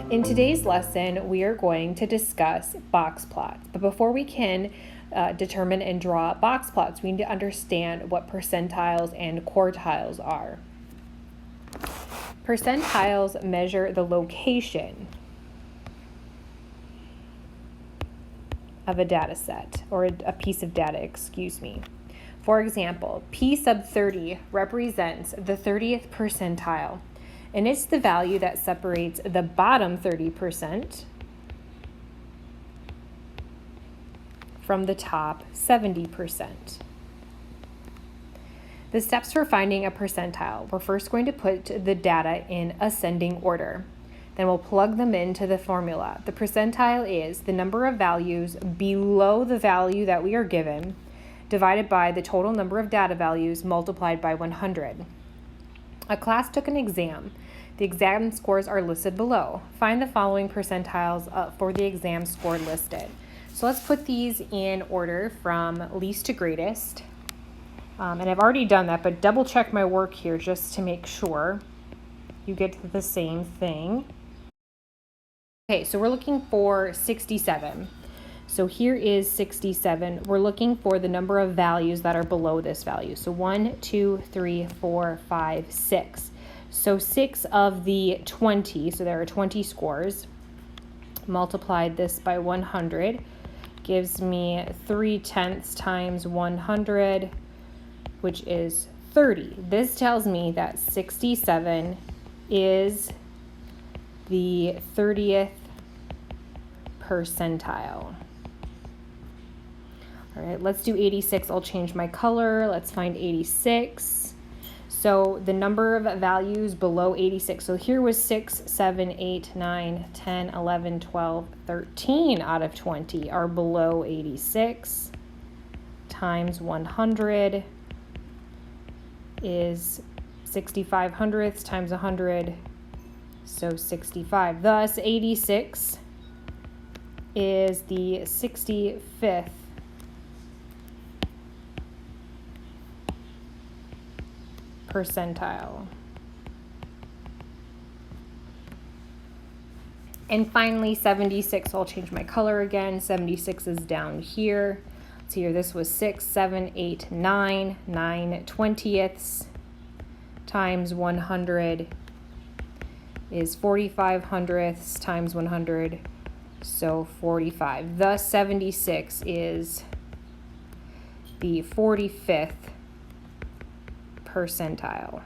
In today's lesson, we are going to discuss box plots. But before we can determine and draw box plots, we need to understand what percentiles and quartiles are. Percentiles measure the location of a data set, or a piece of data, excuse me. For example, P sub 30 represents the 30th percentile, and it's the value that separates the bottom 30% from the top 70%. The steps for finding a percentile: we're first going to put the data in ascending order. Then we'll plug them into the formula. The percentile is the number of values below the value that we are given, divided by the total number of data values multiplied by 100. A class took an exam. The exam scores are listed below. Find the following percentiles for the exam score listed. So let's put these in order from least to greatest. And I've already done that, but double check my work here just to make sure you get the same thing. Okay, so we're looking for 67. So here is 67. We're looking for the number of values that are below this value. So 1, 2, 3, 4, 5, 6. So 6 of the 20, so there are 20 scores, multiplied this by 100, gives me 3/10 times 100, which is 30. This tells me that 67 is the 30th percentile. All right, let's do 86. I'll change my color. Let's find 86. So the number of values below 86. So here was 6, 7, 8, 9, 10, 11, 12, 13 out of 20 are below 86. Times 100 is 65 hundredths times 100. So 65. Thus, 86 is the 65th percentile. And finally, 76. I'll change my color again. 76 is down here. So here, this was 6, 7, 8, 9, 9/20ths times 100 is 45 hundredths times 100, so 45. Thus, 76 is the 45th percentile.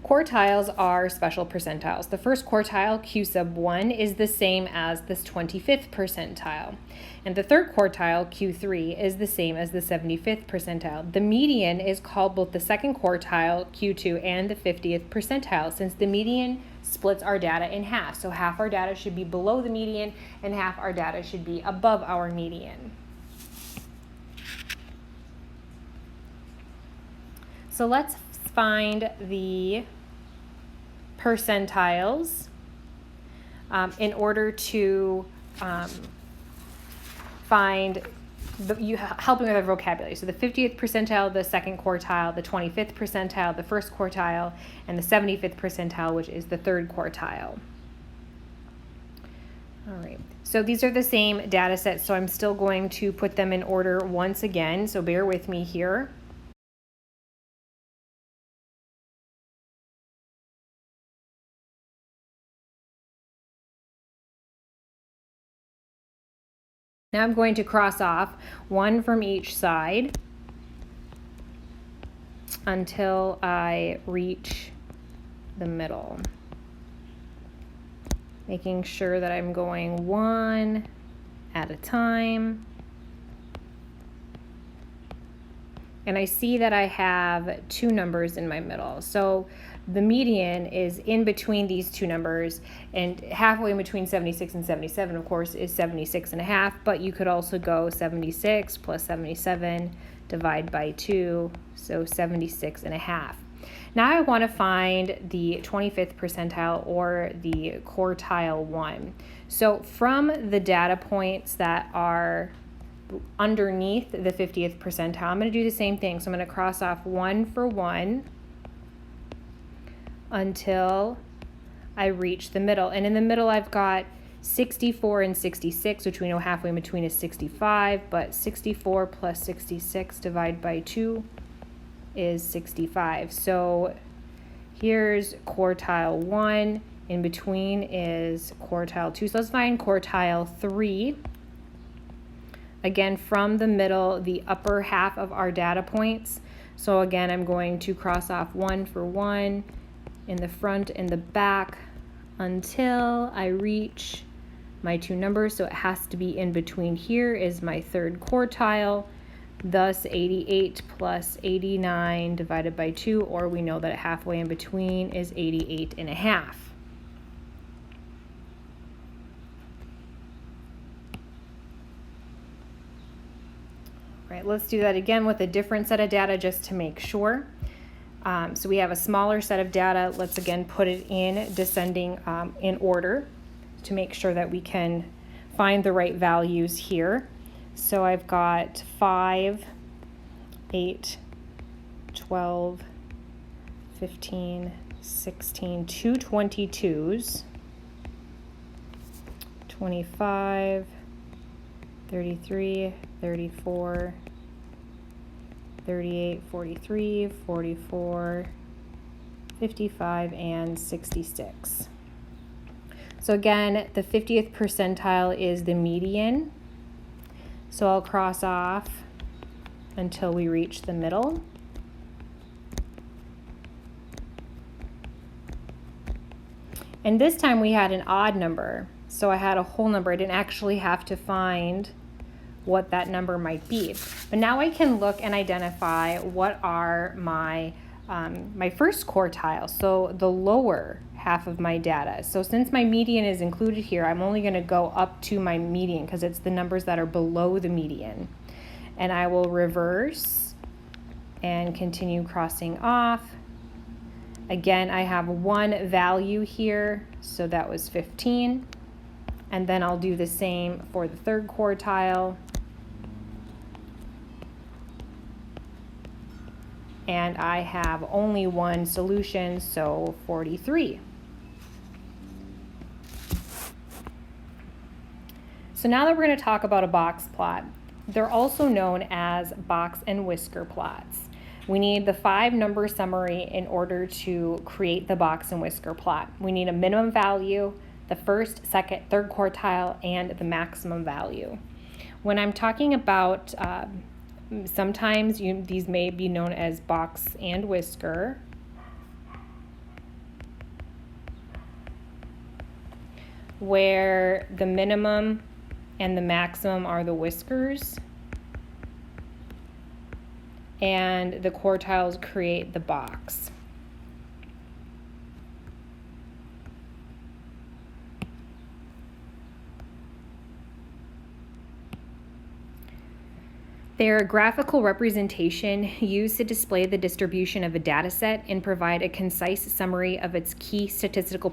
Quartiles are special percentiles. The first quartile, Q sub 1, is the same as this 25th percentile. And the third quartile, Q3, is the same as the 75th percentile. The median is called both the second quartile, Q2, and the 50th percentile, since the median splits our data in half. So half our data should be below the median, and half our data should be above our median. So let's find the percentiles in order to find helping with our vocabulary. So the 50th percentile, the second quartile, the 25th percentile, the first quartile, and the 75th percentile, which is the third quartile. All right, so these are the same data sets, so I'm still going to put them in order once again, so bear with me here. Now I'm going to cross off one from each side until I reach the middle, making sure that I'm going one at a time. And I see that I have two numbers in my middle. So the median is in between these two numbers, and halfway in between 76 and 77, of course, is 76.5, but you could also go 76 plus 77, divide by 2, so 76.5. Now I want to find the 25th percentile, or the quartile 1. So from the data points that are underneath the 50th percentile, I'm going to do the same thing. So I'm going to cross off one for one until I reach the middle. And in the middle, I've got 64 and 66, which we know halfway in between is 65, but 64 plus 66 divided by 2 is 65. So here's quartile 1, in between is quartile 2. So let's find quartile 3. Again, from the middle, the upper half of our data points. So again, I'm going to cross off 1 for 1 in the front and the back until I reach my 2 numbers. So it has to be in between. Here is my third quartile. Thus 88 plus 89 divided by 2, or we know that halfway in between is 88 and a half. All right, let's do that again with a different set of data just to make sure. So we have a smaller set of data. Let's again put it in descending in order to make sure that we can find the right values here. So I've got 5, 8, 12, 15, 16, 2 22s, 25, 33, 34, 38, 43, 44, 55, and 66. So again, the 50th percentile is the median. So I'll cross off until we reach the middle. And this time we had an odd number. So I had a whole number. I didn't actually have to find what that number might be. But now I can look and identify what are my first quartile, so the lower half of my data. So since my median is included here, I'm only going to go up to my median because it's the numbers that are below the median. And I will reverse and continue crossing off. Again, I have one value here, so that was 15. And then I'll do the same for the third quartile. And I have only one solution, so 43. So now that we're going to talk about a box plot, they're also known as box and whisker plots. We need the 5-number summary in order to create the box and whisker plot. We need a minimum value, the first, second, third quartile, and the maximum value. When I'm talking about sometimes these may be known as box and whisker. Where the minimum and the maximum are the whiskers. And the quartiles create the box. They're a graphical representation used to display the distribution of a data set and provide a concise summary of its key statistical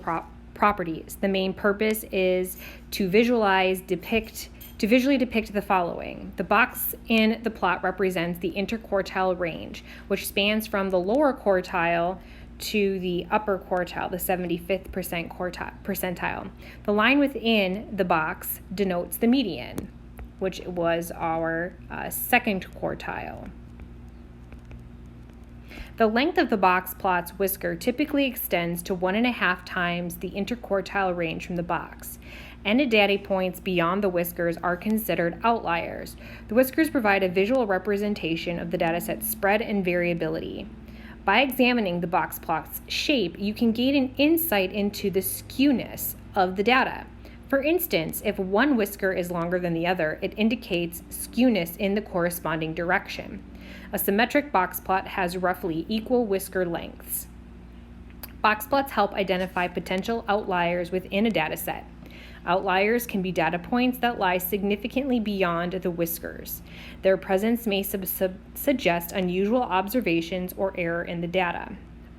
properties. The main purpose is to visually depict the following. The box in the plot represents the interquartile range, which spans from the lower quartile to the upper quartile, the 75th percentile. The line within the box denotes the median, which was our second quartile. The length of the box plot's whisker typically extends to 1.5 times the interquartile range from the box. Any data points beyond the whiskers are considered outliers. The whiskers provide a visual representation of the dataset's spread and variability. By examining the box plot's shape, you can gain an insight into the skewness of the data. For instance, if one whisker is longer than the other, it indicates skewness in the corresponding direction. A symmetric box plot has roughly equal whisker lengths. Box plots help identify potential outliers within a data set. Outliers can be data points that lie significantly beyond the whiskers. Their presence may suggest unusual observations or error in the data.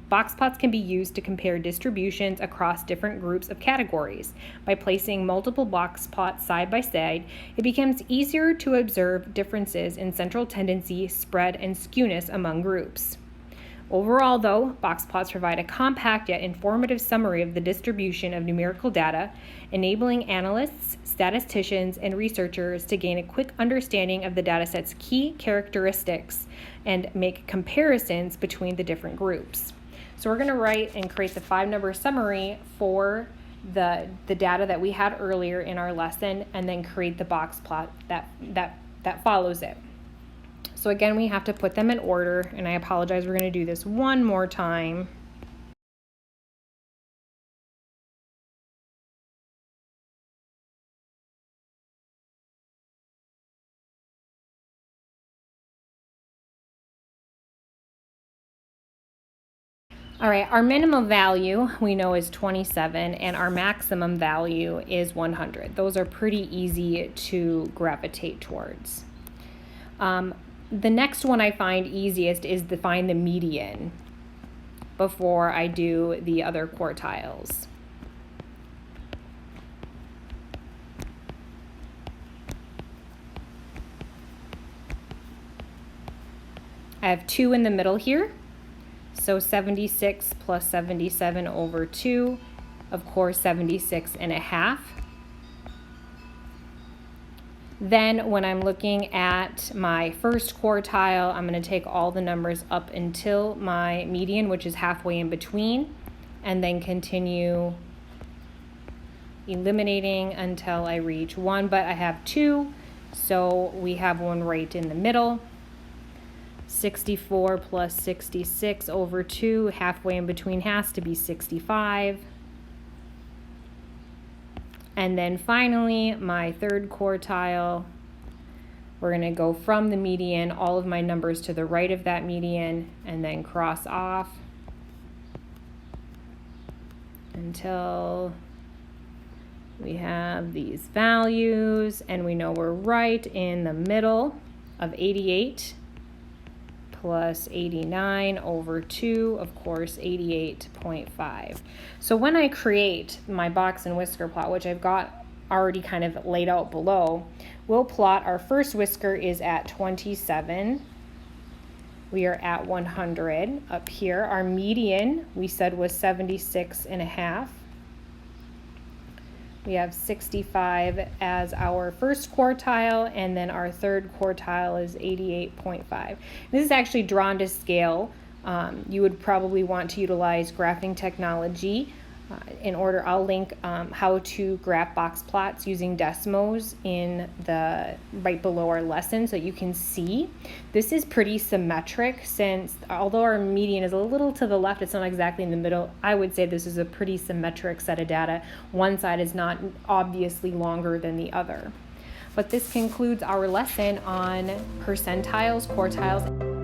Box plots can be used to compare distributions across different groups of categories. By placing multiple box plots side by side, it becomes easier to observe differences in central tendency, spread, and skewness among groups. Overall, though, Boxplots provide a compact yet informative summary of the distribution of numerical data, enabling analysts, statisticians, and researchers to gain a quick understanding of the dataset's key characteristics and make comparisons between the different groups. So we're going to write and create the 5-number summary for the data that we had earlier in our lesson, and then create the box plot that follows it. So again, we have to put them in order, and I apologize, we're going to do this one more time. All right, our minimum value we know is 27, and our maximum value is 100. Those are pretty easy to gravitate towards. The next one I find easiest is to find the median before I do the other quartiles. I have 2 in the middle here, so 76 plus 77 over 2, of course 76.5. Then when I'm looking at my first quartile, I'm going to take all the numbers up until my median, which is halfway in between, and then continue eliminating until I reach 1, but I have 2, so we have 1 right in the middle. 64 plus 66 over 2, halfway in between has to be 65. And then finally, my third quartile, we're going to go from the median, all of my numbers to the right of that median, and then cross off until we have these values, and we know we're right in the middle of 88 plus 89 over 2, of course 88.5. So when I create my box and whisker plot, which I've got already kind of laid out below, we'll plot our first whisker is at 27. We are at 100 up here. Our median we said was 76.5. We have 65 as our first quartile, and then our third quartile is 88.5. This is actually drawn to scale. You would probably want to utilize graphing technology. In order, I'll link how to graph box plots using Desmos in the right below our lesson, so you can see. This is pretty symmetric, since although our median is a little to the left, it's not exactly in the middle. I would say this is a pretty symmetric set of data. One side is not obviously longer than the other. But this concludes our lesson on percentiles, quartiles,